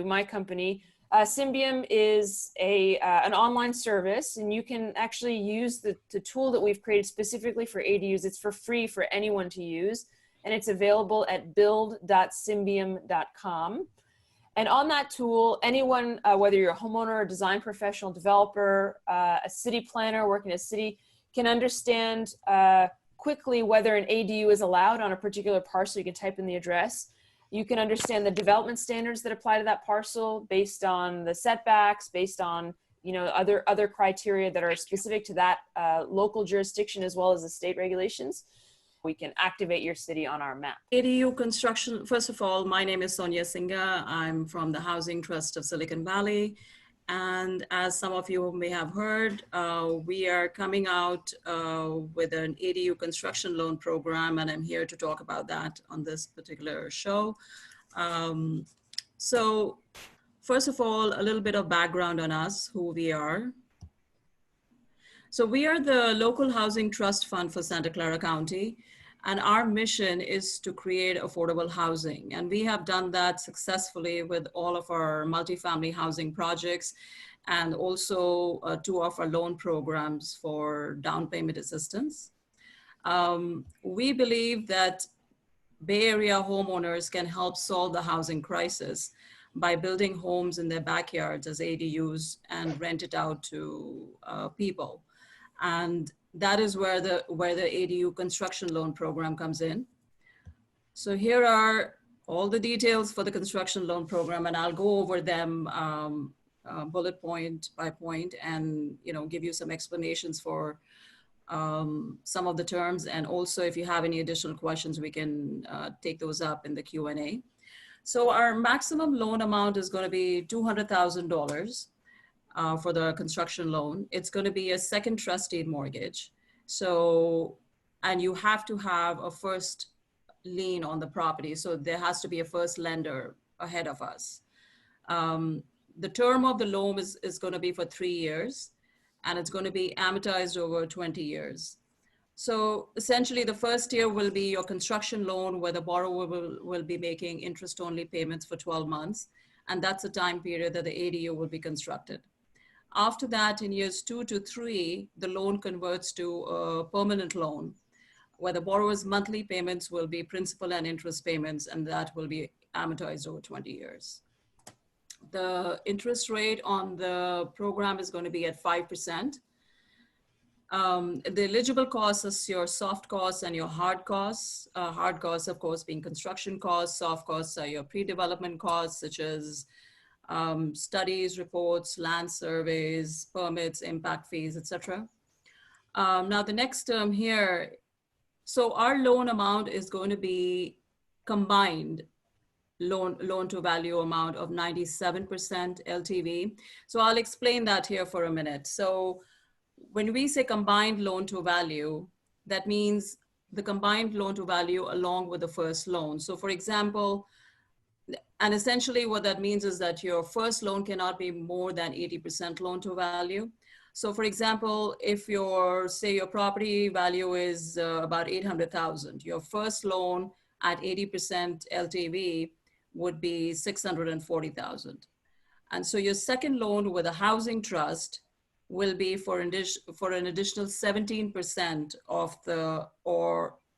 my company. Symbium is an online service, and you can actually use the tool that we've created specifically for ADUs. It's for free for anyone to use, and it's available at build.symbium.com. And on that tool, anyone, whether you're a homeowner, a design professional, developer, a city planner working in a city, can understand quickly whether an ADU is allowed on a particular parcel. You can type in the address. You can understand the development standards that apply to that parcel based on the setbacks, based on other criteria that are specific to that local jurisdiction as well as the state regulations. We can activate your city on our map. ADU construction, first of all, my name is Sonya Singha. I'm from the Housing Trust of Silicon Valley. And as some of you may have heard, we are coming out with an ADU construction loan program, and I'm here to talk about that on this particular show. So first of all, a little bit of background on us, who we are. So we are the local housing trust fund for Santa Clara County, and our mission is to create affordable housing. And we have done that successfully with all of our multifamily housing projects, and also 2 of our loan programs for down payment assistance. We believe that Bay Area homeowners can help solve the housing crisis by building homes in their backyards as ADUs and rent it out to people. And that is where the ADU construction loan program comes in. So here are all the details for the construction loan program, and I'll go over them bullet point by point, and give you some explanations for some of the terms. And also, if you have any additional questions, we can take those up in the Q&A. So our maximum loan amount is going to be $200,000. For the construction loan. It's going to be a second trust deed mortgage. So, and you have to have a first lien on the property. So there has to be a first lender ahead of us. The term of the loan is going to be for 3 years, and it's going to be amortized over 20 years. So essentially the first year will be your construction loan, where the borrower will be making interest-only payments for 12 months. And that's the time period that the ADU will be constructed. After that, in years 2 to 3, the loan converts to a permanent loan, where the borrower's monthly payments will be principal and interest payments, and that will be amortized over 20 years. The interest rate on the program is going to be at 5%. The eligible costs is your soft costs and your hard costs. Hard costs, of course, being construction costs. Soft costs are your pre-development costs, such as studies, reports, land surveys, permits, impact fees, etc. Now the next term here, so our loan amount is going to be combined loan to value amount of 97% LTV. So I'll explain that here for a minute. So when we say combined loan to value, that means the combined loan to value along with the first loan. So for example, and essentially what that means is that your first loan cannot be more than 80% loan to value. So for example, if say your property value is about 800,000, your first loan at 80% LTV would be 640,000. And so your second loan with a housing trust will be for an additional 17% of the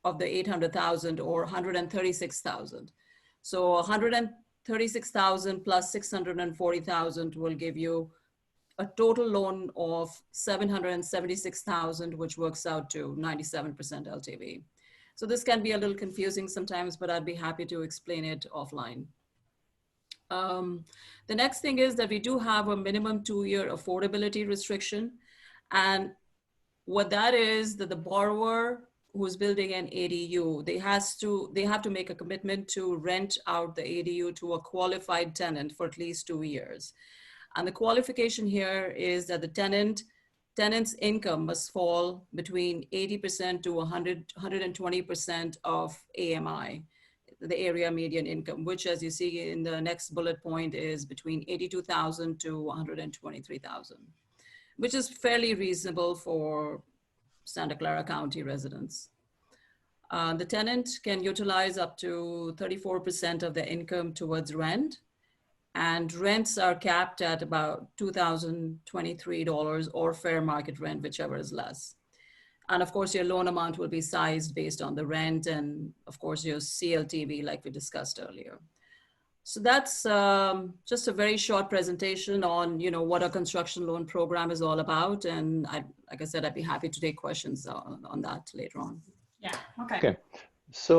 800,000, or 136,000. So 136,000 plus 640,000 will give you a total loan of 776,000, which works out to 97% LTV. So this can be a little confusing sometimes, but I'd be happy to explain it offline. The next thing is that we do have a minimum 2-year affordability restriction. And what that is, that the borrower who's building an ADU, they have to make a commitment to rent out the ADU to a qualified tenant for at least 2 years. And the qualification here is that the tenant's income must fall between 80% to 120% of AMI, the area median income, which, as you see in the next bullet point, is between 82,000 to 123,000, which is fairly reasonable for Santa Clara County residents. The tenant can utilize up to 34% of their income towards rent, and rents are capped at about $2,023 or fair market rent, whichever is less. And of course, your loan amount will be sized based on the rent and of course your CLTV like we discussed earlier. So that's just a very short presentation on, you know, what a construction loan program is all about. And like I said, I'd be happy to take questions on that later on. Yeah, okay. Okay, so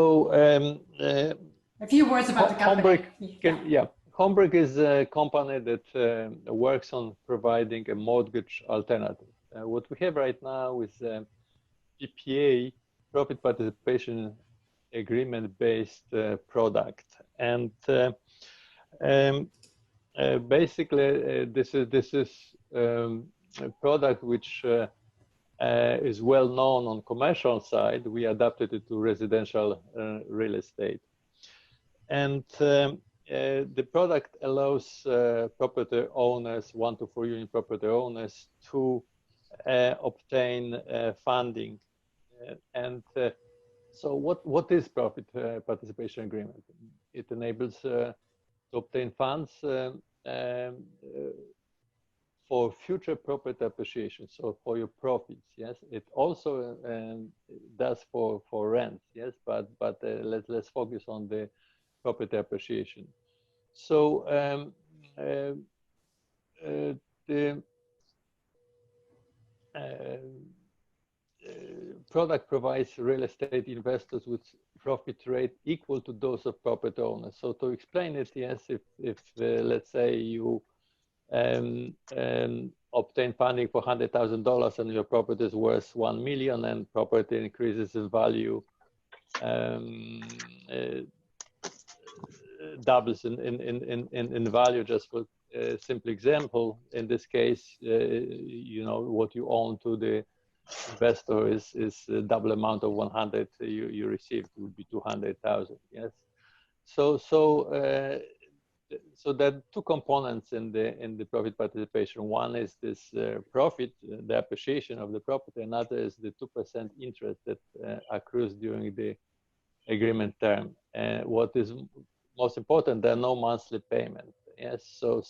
A few words about the company. HomeBrik is a company that works on providing a mortgage alternative. What we have right now is PPA, profit participation agreement-based product, and basically this is a product which is well known on commercial side. We adapted it to residential real estate, and the product allows property owners, 1 to 4 unit property owners, to obtain funding. So what is profit participation agreement? It enables to obtain funds for future property appreciation, so for your profits, yes. It also does for rent, yes, but let's focus on the property appreciation. So the product provides real estate investors with profit rate equal to those of property owners. So to explain it, yes, if let's say you obtain funding for $100,000 and your property is worth 1 million and property increases in value, doubles in value. Just for a simple example, in this case, you know, what you own to the investor is double amount of 100 you received would be 200,000. Yes. So there are two components in the profit participation. One is this profit, the appreciation of the property. Another is the 2% interest that accrues during the agreement term. And what is most important, there are no monthly payment. Yes. So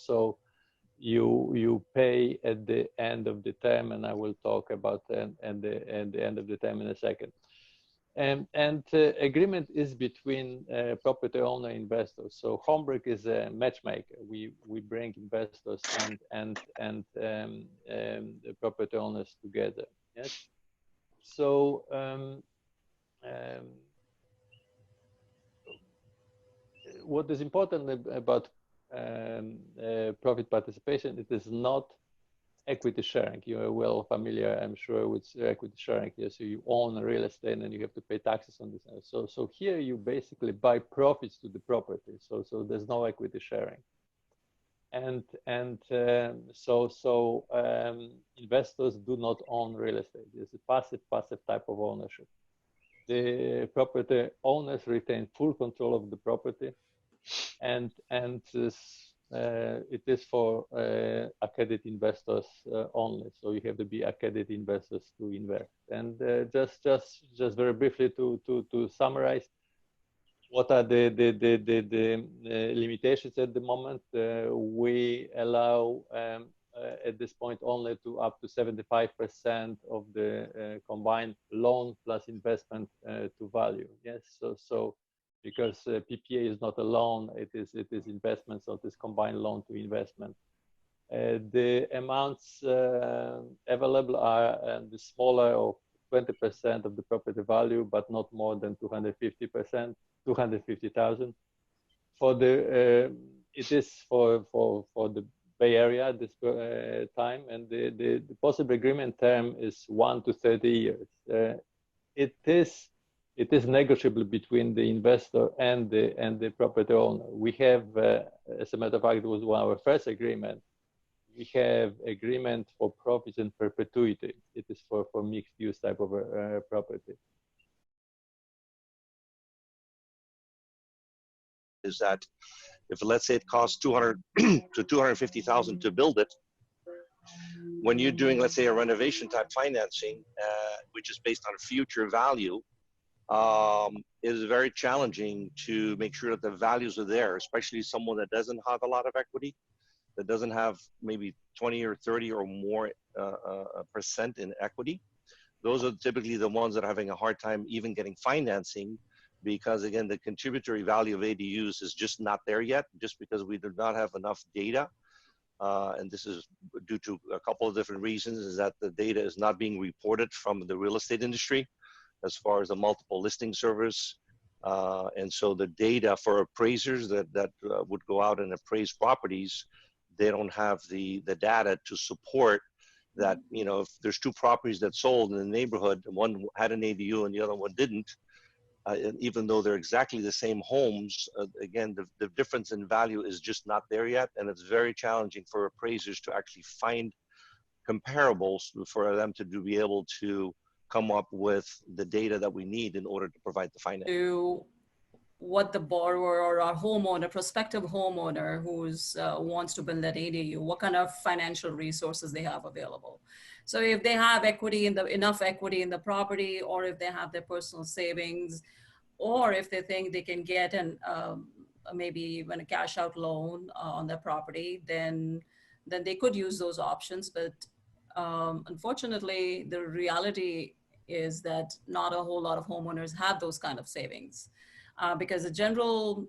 you pay at the end of the term, and I will talk about the end of the term in a second. And agreement is between property owner and investors. So HomeBrik is a matchmaker. We bring investors and the property owners together. Yes. So what is important about profit participation, it is not equity sharing. You are well familiar, I'm sure, with equity sharing. Yes, so you own real estate and you have to pay taxes on this. So here you basically buy profits to the property. So there's no equity sharing. And investors do not own real estate. It's a passive type of ownership. The property owners retain full control of the property, and it is for accredited investors only. So you have to be accredited investors to invest. And just very briefly to summarize, what are the limitations at the moment? We allow at this point only to up to 75% of the combined loan plus investment to value. Yes. So because PPA is not a loan, it is investment, so it is combined loan to investment. The amounts available are the smaller of 20% of the property value, but not more than 250,000. For the it is for the Bay Area this time, and the possible agreement term is 1 to 30 years. It is negotiable between the investor and the property owner. We have, as a matter of fact, it was one of our first agreement. We have agreement for profits in perpetuity. It is for mixed use type of property. Is that if, let's say, it costs 200 to 250,000 to build it, when you're doing, let's say, a renovation type financing, which is based on a future value, it is very challenging to make sure that the values are there, especially someone that doesn't have a lot of equity, that doesn't have maybe 20 or 30 or more percent in equity. Those are typically the ones that are having a hard time even getting financing, because again, the contributory value of ADUs is just not there yet, just because we do not have enough data. And this is due to a couple of different reasons, is that the data is not being reported from the real estate industry as far as the multiple listing service. And so the data for appraisers that would go out and appraise properties, they don't have the data to support that. You know, if there's two properties that sold in the neighborhood, one had an ADU and the other one didn't, and even though they're exactly the same homes, again, the difference in value is just not there yet. And it's very challenging for appraisers to actually find comparables for them to be able to come up with the data that we need in order to provide the finance. To what the borrower or our homeowner, prospective homeowner who's wants to build that ADU, what kind of financial resources they have available. So if they have equity in enough equity in the property, or if they have their personal savings, or if they think they can get an maybe even a cash out loan on their property, then they could use those options. But unfortunately, the reality is that not a whole lot of homeowners have those kind of savings, because the general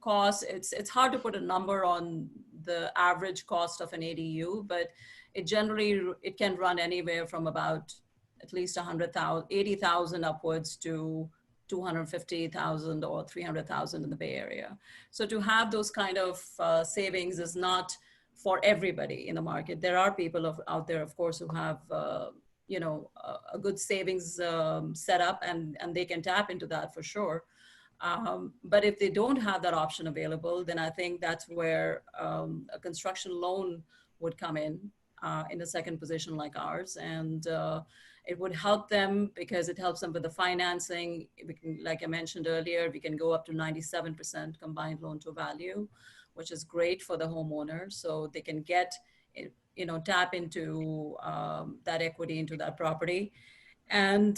cost, it's hard to put a number on the average cost of an ADU, but it can run anywhere from about at least 100,000, 80,000 upwards to 250,000 or 300,000 in the Bay Area. So to have those kind of savings is not for everybody in the market. There are people out there, of course, who have you know, a good savings set up, and they can tap into that for sure. But if they don't have that option available, then I think that's where a construction loan would come in a second position like ours. And it would help them because it helps them with the financing. We can, like I mentioned earlier, we can go up to 97% combined loan to value, which is great for the homeowner. So they can get, you know, tap into that equity into that property. And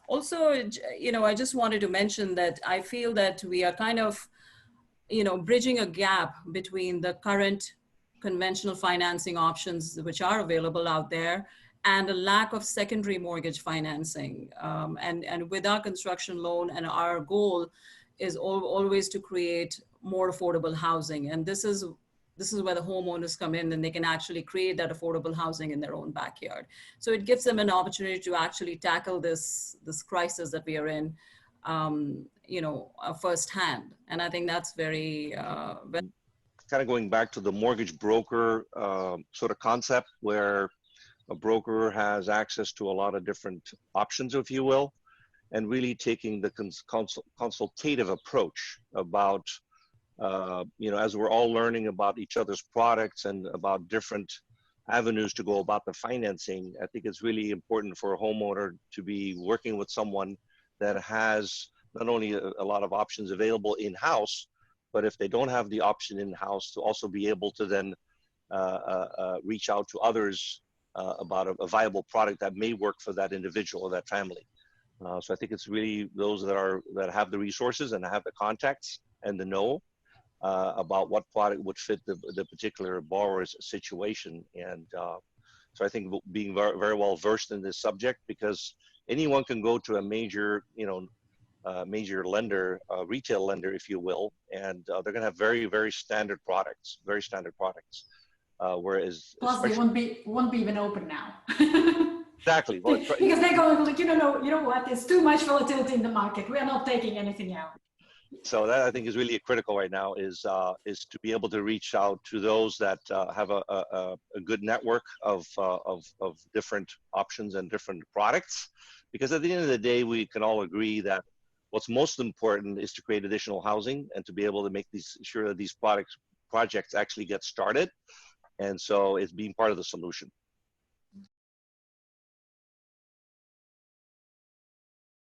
also, you know, I just wanted to mention that I feel that we are kind of, you know, bridging a gap between the current conventional financing options which are available out there and a lack of secondary mortgage financing. And with our construction loan, and our goal is always to create more affordable housing. And this is where the homeowners come in, and they can actually create that affordable housing in their own backyard. So it gives them an opportunity to actually tackle this crisis that we are in, you know, firsthand. And I think that's very, kind of going back to the mortgage broker sort of concept, where a broker has access to a lot of different options, if you will, and really taking the consultative approach about, you know, as we're all learning about each other's products and about different avenues to go about the financing. I think it's really important for a homeowner to be working with someone that has not only a lot of options available in-house, but if they don't have the option in-house, to also be able to then reach out to others about a viable product that may work for that individual or that family. So I think it's really those that have the resources and have the contacts and the know about what product would fit the particular borrower's situation. And so I think being very, very well versed in this subject, because anyone can go to a major, you know, major lender, retail lender, if you will, and they're going to have very, very standard products, whereas plus they won't be even open now. Exactly. Well, because they're going like, you know what? There's too much volatility in the market. We are not taking anything out. So that, I think, is really critical right now, is to be able to reach out to those that have a good network of different options and different products, because at the end of the day, we can all agree that what's most important is to create additional housing and to be able to make sure that these projects actually get started. And so it's being part of the solution.